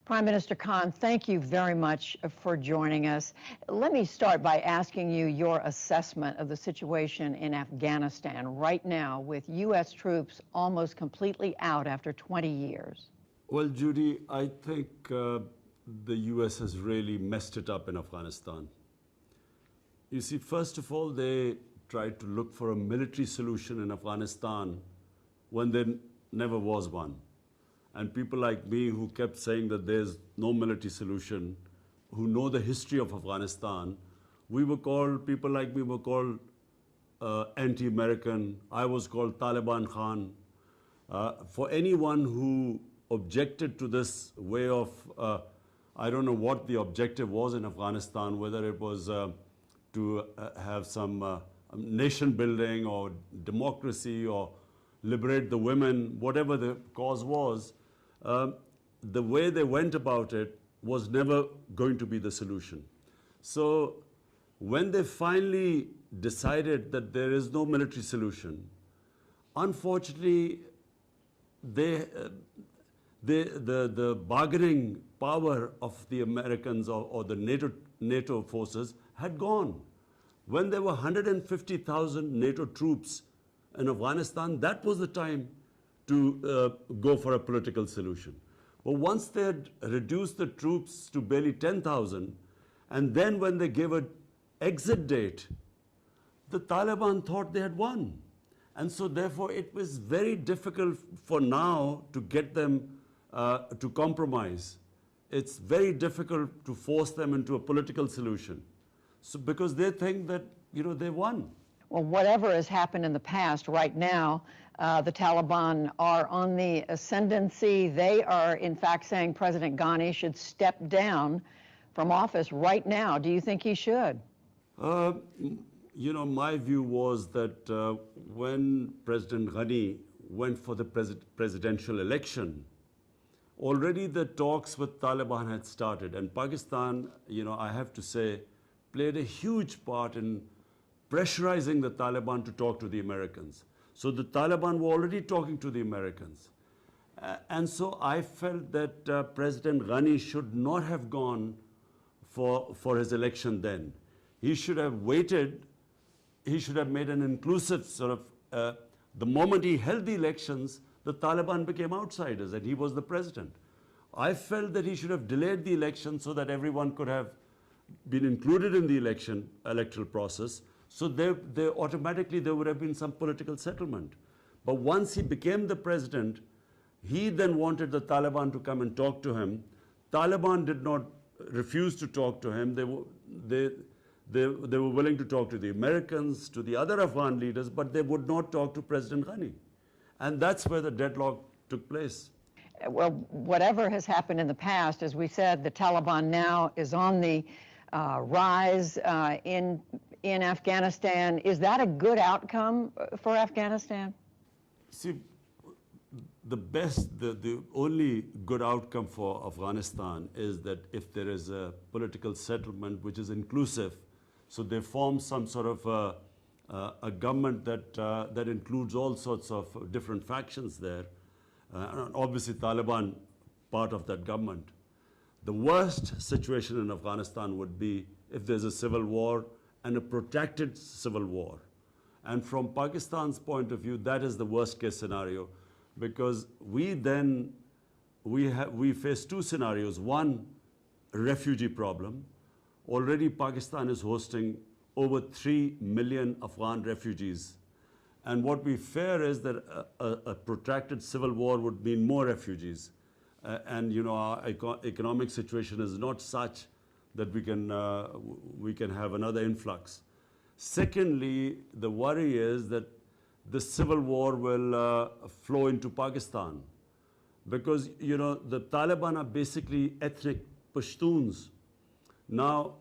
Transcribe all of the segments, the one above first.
Prime Minister Khan, thank you very much for joining us. Let me start by asking you your assessment of the situation in Afghanistan right now with U.S. troops almost completely out after 20 years. Well, Judy, I think the U.S. has really messed it up in Afghanistan. You see, first of all, they tried to look for a military solution in Afghanistan when there never was one. And people like me who kept saying that there's no military solution, who know the history of Afghanistan, people like me were called anti-American. I was called Taliban Khan. For anyone who objected to this way of, I don't know what the objective was in Afghanistan, whether it was to have some nation building or democracy or liberate the women, whatever the cause was, the way they went about it was never going to be the solution. So when they finally decided that there is no military solution, unfortunately, the bargaining power of the Americans or the NATO forces had gone. When there were 150,000 NATO troops in Afghanistan, that was the time to go for a political solution. But once they had reduced the troops to barely 10,000, and then when they gave an exit date, the Taliban thought they had won. And so therefore it was very difficult for now to get them to compromise. It's very difficult to force them into a political solution. So because they think that, they won. Well, whatever has happened in the past, right now, the Taliban are on the ascendancy. They are, in fact, saying President Ghani should step down from office right now. Do you think he should? My view was that when President Ghani went for the presidential election, already the talks with Taliban had started. And Pakistan, I have to say, played a huge part in pressurizing the Taliban to talk to the Americans. So the Taliban were already talking to the Americans. And so I felt that President Ghani should not have gone for his election then. He should have waited. He should have made an inclusive sort of, the moment he held the elections, the Taliban became outsiders and he was the president. I felt that he should have delayed the election so that everyone could have been included in the electoral process. So automatically there would have been some political settlement. But once he became the president, he then wanted the Taliban to come and talk to him. Taliban did not refuse to talk to him. They were willing to talk to the Americans, to the other Afghan leaders, but they would not talk to President Ghani. And that's where the deadlock took place. Well, whatever has happened in the past, as we said, the Taliban now is on the rise in Afghanistan. Is that a good outcome for Afghanistan? See, the only good outcome for Afghanistan is that if there is a political settlement which is inclusive, so they form some sort of a government that includes all sorts of different factions there. Obviously, Taliban part of that government. The worst situation in Afghanistan would be if there's a civil war and a protracted civil war. And from Pakistan's point of view, that is the worst case scenario, because we face two scenarios. One, a refugee problem. Already Pakistan is hosting over 3 million Afghan refugees. And what we fear is that a protracted civil war would mean more refugees. Our economic situation is not such that we can have another influx. Secondly, the worry is that the civil war will flow into Pakistan, because the Taliban are basically ethnic Pashtuns. Now,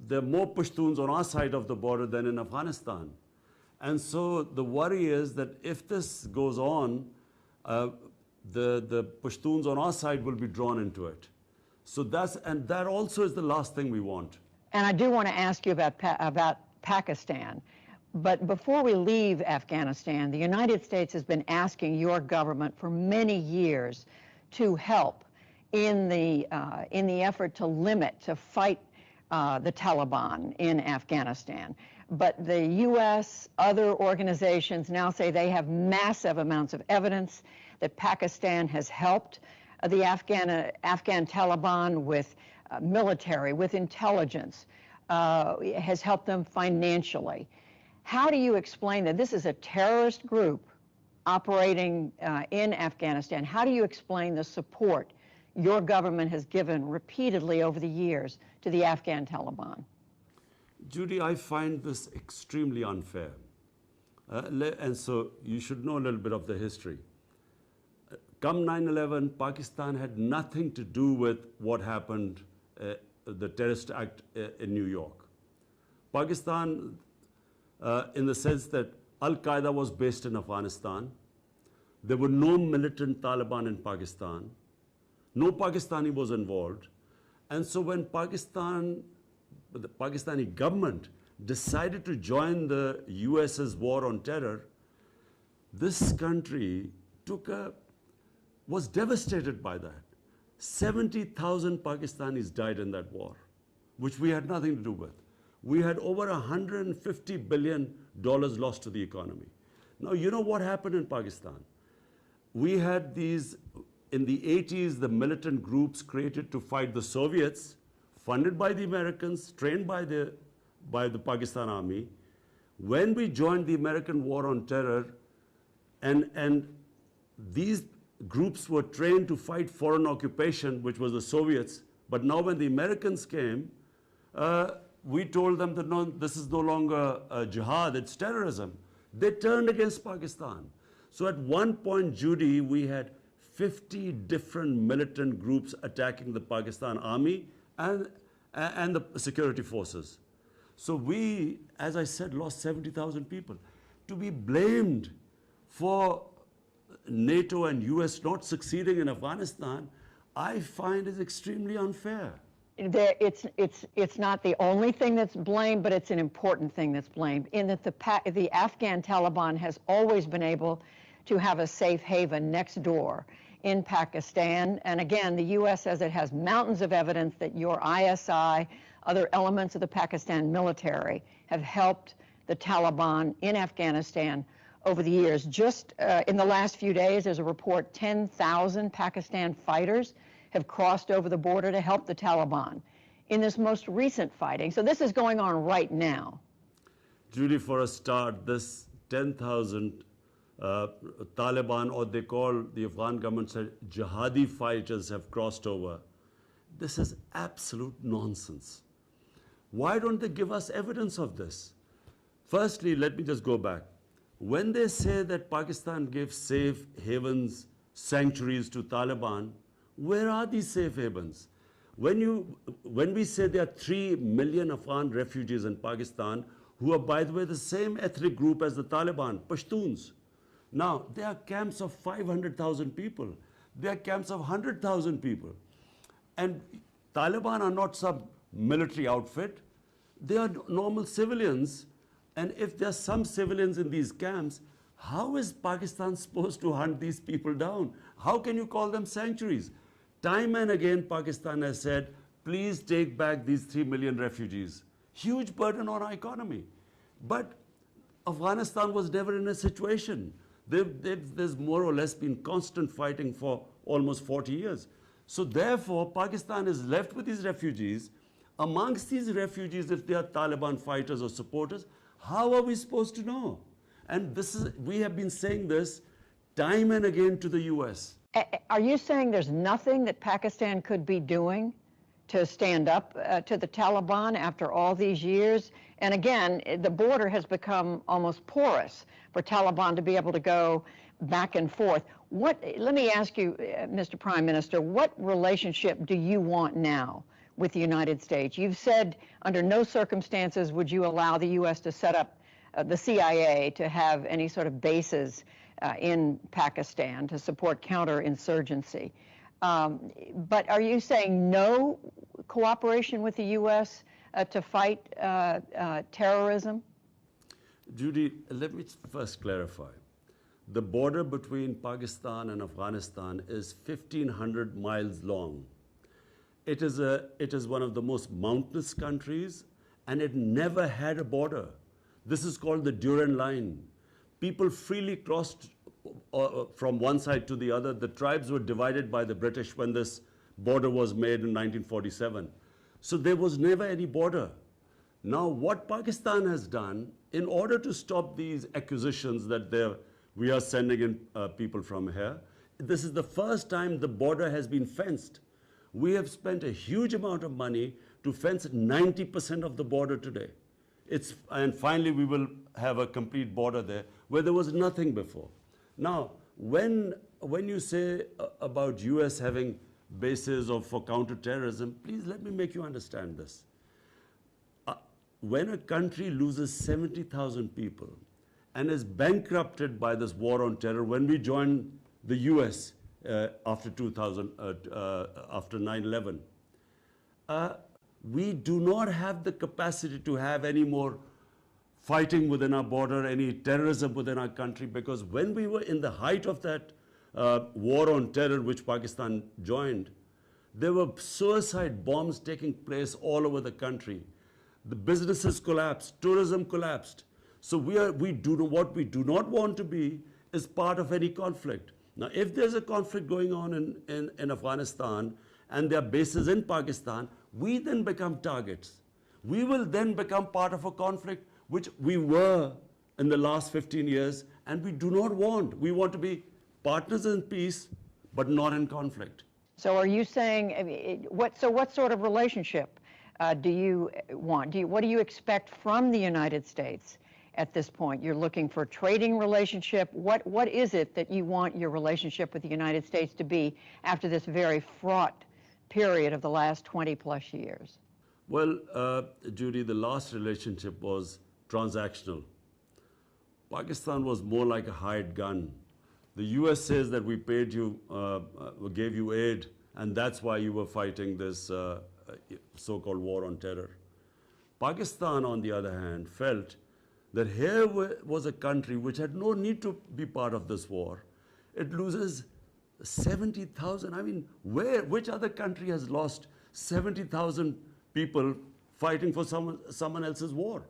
there are more Pashtuns on our side of the border than in Afghanistan. And so the worry is that if this goes on, the Pashtuns on our side will be drawn into it. So that also is the last thing we want. And I do want to ask you about Pakistan. But before we leave Afghanistan, the United States has been asking your government for many years to help in the effort to limit, to fight the Taliban in Afghanistan. But the U.S., other organizations now say they have massive amounts of evidence that Pakistan has helped the Afghan Taliban with military, with intelligence, has helped them financially. How do you explain that this is a terrorist group operating in Afghanistan? How do you explain the support your government has given repeatedly over the years to the Afghan Taliban? Judy, I find this extremely unfair. And so you should know a little bit of the history. Come 9/11, Pakistan had nothing to do with what happened, the terrorist act in New York. Pakistan, in the sense that Al-Qaeda was based in Afghanistan, there were no militant Taliban in Pakistan, no Pakistani was involved, and so when the Pakistani government decided to join the US's war on terror, this country was devastated by that. 70,000 Pakistanis died in that war, which we had nothing to do with. We had over $150 billion lost to the economy. Now, you know what happened in Pakistan? We had these, in the 80s, the militant groups created to fight the Soviets, funded by the Americans, trained by the Pakistan Army. When we joined the American war on terror, and these groups were trained to fight foreign occupation, which was the Soviets, but now when the Americans came, we told them that no, this is no longer jihad, it's terrorism. They turned against Pakistan. So at one point, Judy, we had 50 different militant groups attacking the Pakistan Army and the security forces. So we, as I said, lost 70,000 people. To be blamed for NATO and US not succeeding in Afghanistan, I find is extremely unfair. It's not the only thing that's blamed, but it's an important thing that's blamed, in that the Afghan Taliban has always been able to have a safe haven next door in Pakistan. And again, the U.S. says it has mountains of evidence that your ISI, other elements of the Pakistan military, have helped the Taliban in Afghanistan over the years. Just in the last few days, there's a report 10,000 Pakistan fighters have crossed over the border to help the Taliban in this most recent fighting. So this is going on right now. Judy, for a start, this 10,000 Taliban, or they call, the Afghan government said, jihadi fighters have crossed over. This is absolute nonsense. Why don't they give us evidence of this? Firstly, let me just go back. When they say that Pakistan gave safe havens, sanctuaries to Taliban, where are these safe havens? When we say there are 3 million Afghan refugees in Pakistan, who are, by the way, the same ethnic group as the Taliban, Pashtuns. Now, there are camps of 500,000 people. There are camps of 100,000 people. And Taliban are not some military outfit. They are normal civilians. And if there are some civilians in these camps, how is Pakistan supposed to hunt these people down? How can you call them sanctuaries? Time and again, Pakistan has said, please take back these 3 million refugees. Huge burden on our economy. But Afghanistan was never in a situation. There's more or less been constant fighting for almost 40 years. So therefore, Pakistan is left with these refugees. Amongst these refugees, if they are Taliban fighters or supporters, how are we supposed to know? And we have been saying this time and again to the US. Are you saying there's nothing that Pakistan could be doing to stand up to the Taliban after all these years? And again, the border has become almost porous for Taliban to be able to go back and forth. Let me ask you, Mr. Prime Minister, what relationship do you want now with the United States? You've said under no circumstances would you allow the U.S. to set up the CIA to have any sort of bases in Pakistan to support counterinsurgency. But are you saying no cooperation with the U.S. To fight terrorism? Judy, let me first clarify. the border between Pakistan and Afghanistan is 1,500 miles long. It is one of the most mountainous countries, and it never had a border. This is called the Durand Line. People freely crossed from one side to the other. The tribes were divided by the British when this border was made in 1947. So there was never any border. Now, what Pakistan has done, in order to stop these accusations that we are sending in people from here, this is the first time the border has been fenced. We have spent a huge amount of money to fence 90% of the border today. And finally, we will have a complete border there where there was nothing before. Now, when you say about US having bases for counterterrorism, please let me make you understand this. When a country loses 70,000 people and is bankrupted by this war on terror, when we joined the US after 9/11, we do not have the capacity to have any more fighting within our border, any terrorism within our country, because when we were in the height of that war on terror, which Pakistan joined, there were suicide bombs taking place all over the country. The businesses collapsed, tourism collapsed. So what we do not want to be is part of any conflict. Now, if there's a conflict going on in Afghanistan and there are bases in Pakistan, we then become targets. We will then become part of a conflict which we were in the last 15 years, and we do not want. We want to be partners in peace, but not in conflict. So are you saying, what sort of relationship do you want? What do you expect from the United States at this point? You're looking for a trading relationship. What is it that you want your relationship with the United States to be after this very fraught period of the last 20 plus years? Well, Judy, the last relationship was transactional. Pakistan was more like a hired gun. The US says that we paid you, gave you aid, and that's why you were fighting this so-called war on terror. Pakistan, on the other hand, felt that here was a country which had no need to be part of this war. It loses 70,000. I mean, which other country has lost 70,000 people fighting for someone else's war?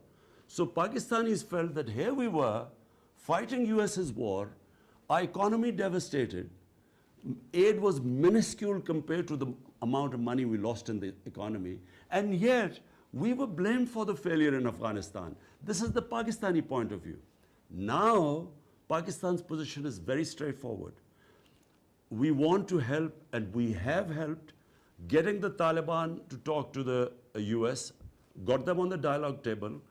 So Pakistanis felt that here we were fighting US's war, our economy devastated, aid was minuscule compared to the amount of money we lost in the economy, and yet we were blamed for the failure in Afghanistan. This is the Pakistani point of view. Now, Pakistan's position is very straightforward. We want to help, and we have helped, getting the Taliban to talk to the US, got them on the dialogue table,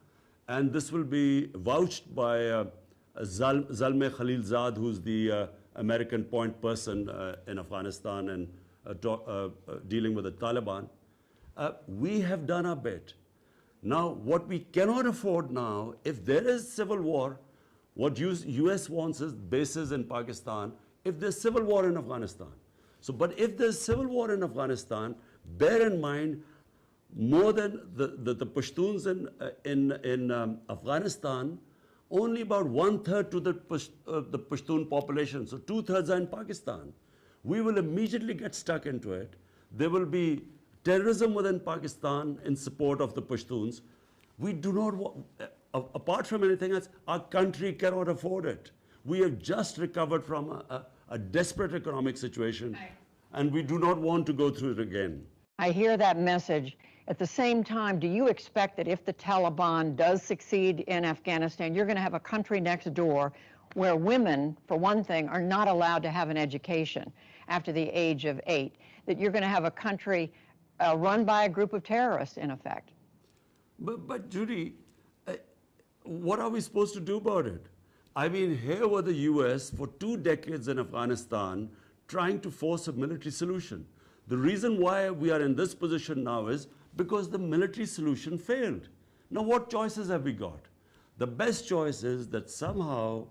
and this will be vouched by Zalmay Khalilzad, who's the American point person in Afghanistan and dealing with the Taliban. We have done our bit. Now, what we cannot afford now, if there is civil war, what US wants is bases in Pakistan, if there's civil war in Afghanistan. So, but if there's civil war in Afghanistan, bear in mind, more than the Pashtuns in Afghanistan, only about 1/3 to the Pashtun population, so 2/3 are in Pakistan. We will immediately get stuck into it. There will be terrorism within Pakistan in support of the Pashtuns. We do not want, apart from anything else, our country cannot afford it. We have just recovered from a desperate economic situation, and we do not want to go through it again. I hear that message. At the same time, do you expect that if the Taliban does succeed in Afghanistan, you're going to have a country next door where women, for one thing, are not allowed to have an education after the age of 8, that you're going to have a country run by a group of terrorists, in effect? But Judy, what are we supposed to do about it? I mean, here were the US for 2 decades in Afghanistan trying to force a military solution. The reason why we are in this position now is because the military solution failed. Now, what choices have we got? The best choice is that somehow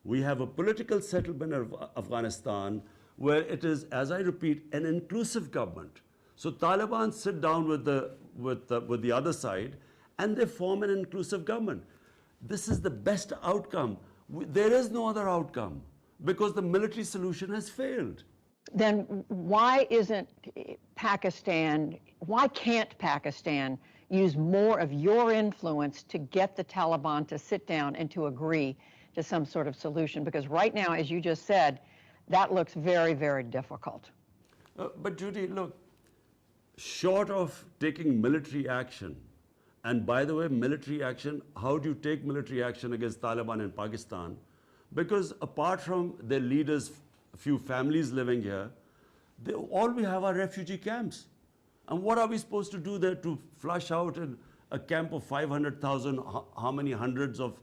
we have a political settlement of Afghanistan where it is, as I repeat, an inclusive government. So Taliban sit down with the other side and they form an inclusive government. This is the best outcome. There is no other outcome. because the military solution has failed. Then why can't Pakistan use more of your influence to get the Taliban to sit down and to agree to some sort of solution? Because right now, as you just said, that looks very, very difficult. But Judy, look, short of taking military action, and by the way, military action, how do you take military action against Taliban in Pakistan? Because apart from their leaders, a few families living here, all we have are refugee camps. And what are we supposed to do there to flush out in a camp of 500,000, how many hundreds of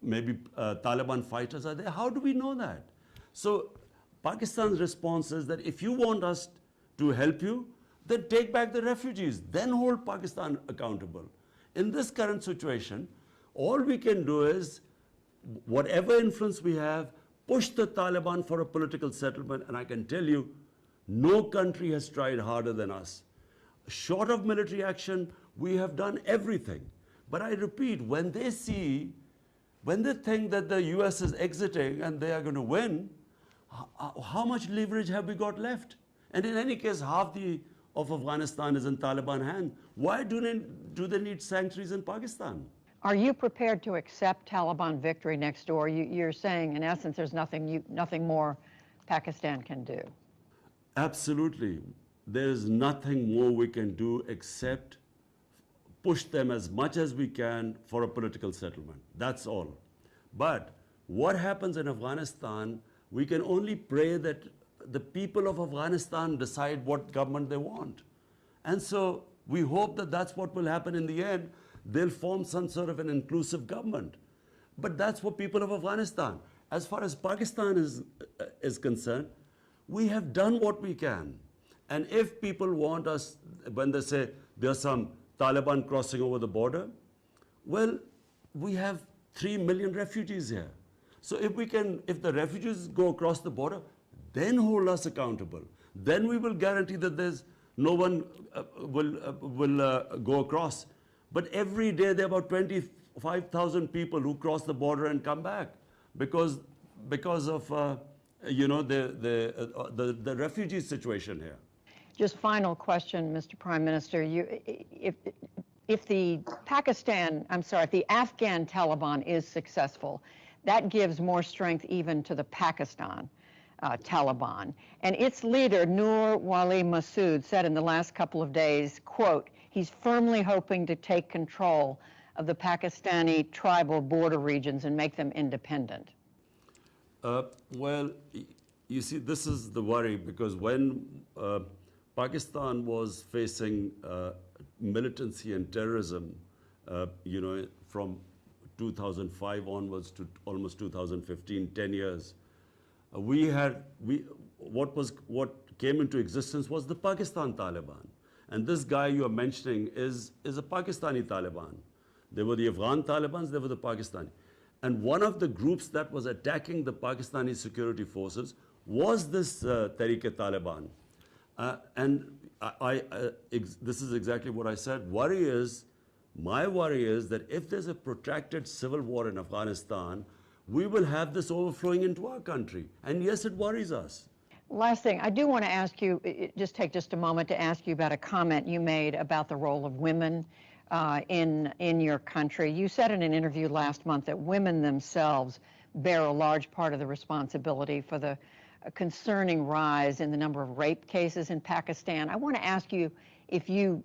maybe Taliban fighters are there? How do we know that? So Pakistan's response is that if you want us to help you, then take back the refugees, then hold Pakistan accountable. In this current situation, all we can do is, whatever influence we have, push the Taliban for a political settlement, and I can tell you, no country has tried harder than us. Short of military action, we have done everything. But I repeat, when they think that the US is exiting and they are going to win, how much leverage have we got left? And in any case, half of Afghanistan is in Taliban hands. Why do they need sanctuaries in Pakistan? Are you prepared to accept Taliban victory next door? You're saying, in essence, there's nothing more Pakistan can do. Absolutely. There is nothing more we can do except push them as much as we can for a political settlement. That's all. But what happens in Afghanistan, we can only pray that the people of Afghanistan decide what government they want. And so we hope that that's what will happen in the end. They'll form some sort of an inclusive government. But that's for people of Afghanistan. As far as Pakistan is concerned, we have done what we can. And if people want us, when they say there's some Taliban crossing over the border, well, we have 3 million refugees here. So if the refugees go across the border, then hold us accountable. Then we will guarantee that no one will go across. But every day there are about 25,000 people who cross the border and come back because of the refugee situation here. Just final question, Mr. Prime Minister. If the Afghan Taliban is successful, that gives more strength even to the Pakistan Taliban. And its leader, Nur Wali Massoud, said in the last couple of days, quote, he's firmly hoping to take control of the Pakistani tribal border regions and make them independent. Well, you see, this is the worry, because when Pakistan was facing militancy and terrorism, from 2005 onwards to almost 2015, 10 years, what came into existence was the Pakistan Taliban. And this guy you are mentioning is a Pakistani Taliban. There were the Afghan Talibans, there were the Pakistani. And one of the groups that was attacking the Pakistani security forces was this Tehreek-e-Taliban. And this is exactly what I said. My worry is that if there's a protracted civil war in Afghanistan, we will have this overflowing into our country. And yes, it worries us. Last thing, I do want to ask you, take just a moment to ask you about a comment you made about the role of women in your country. You said in an interview last month that women themselves bear a large part of the responsibility for the concerning rise in the number of rape cases in Pakistan. I want to ask you if you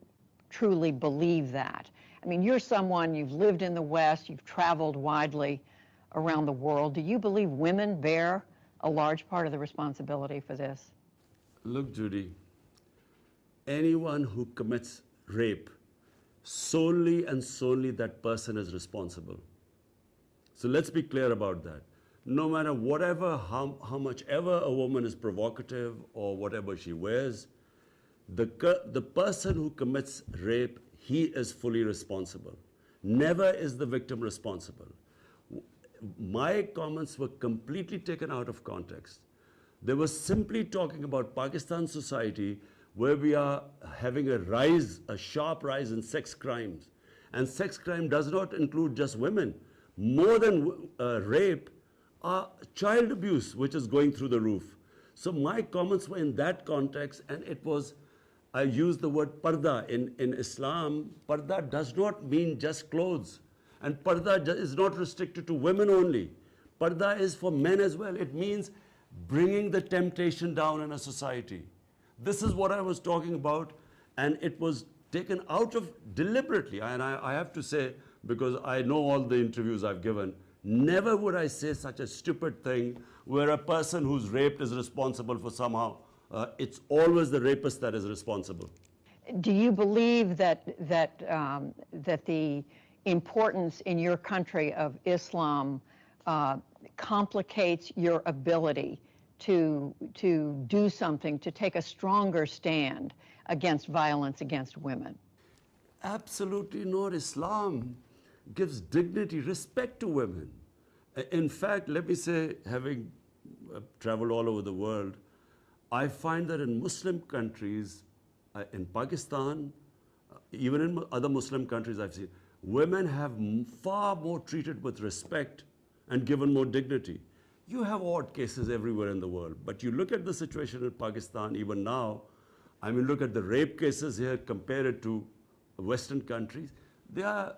truly believe that. I mean, you're someone, you've lived in the West, you've traveled widely around the world. Do you believe women bear a large part of the responsibility for this? Look, Judy, anyone who commits rape, solely and solely that person is responsible. So let's be clear about that. No matter how much ever a woman is provocative or whatever she wears, the person who commits rape, he is fully responsible. Never is the victim responsible. My comments were completely taken out of context. They were simply talking about Pakistan society, where we are having a sharp rise in sex crimes. And sex crime does not include just women. More than rape, child abuse, which is going through the roof. So my comments were in that context, and it was, I used the word parda. In Islam, parda does not mean just clothes. And parda is not restricted to women only. Parda is for men as well. It means bringing the temptation down in a society. This is what I was talking about, and it was taken out of deliberately. And I have to say, because I know all the interviews I've given, never would I say such a stupid thing where a person who's raped is responsible for somehow. It's always the rapist that is responsible. Do you believe that the importance in your country of Islam complicates your ability to do something, to take a stronger stand against violence against women? Absolutely not. Islam gives dignity, respect to women. In fact, let me say, having traveled all over the world, I find that in Muslim countries, in Pakistan, even in other Muslim countries I've seen, women have far more treated with respect and given more dignity. You have odd cases everywhere in the world, but you look at the situation in Pakistan even now, I mean, look at the rape cases here, compare it to Western countries, they are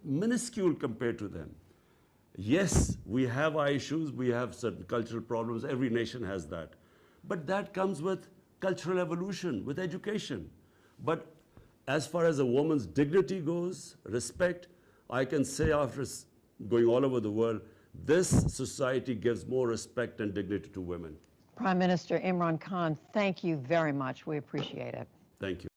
minuscule compared to them. Yes, we have our issues, we have certain cultural problems, every nation has that. But that comes with cultural evolution, with education. But as far as a woman's dignity goes, respect, I can say after going all over the world, this society gives more respect and dignity to women. Prime Minister Imran Khan, thank you very much. We appreciate it. Thank you.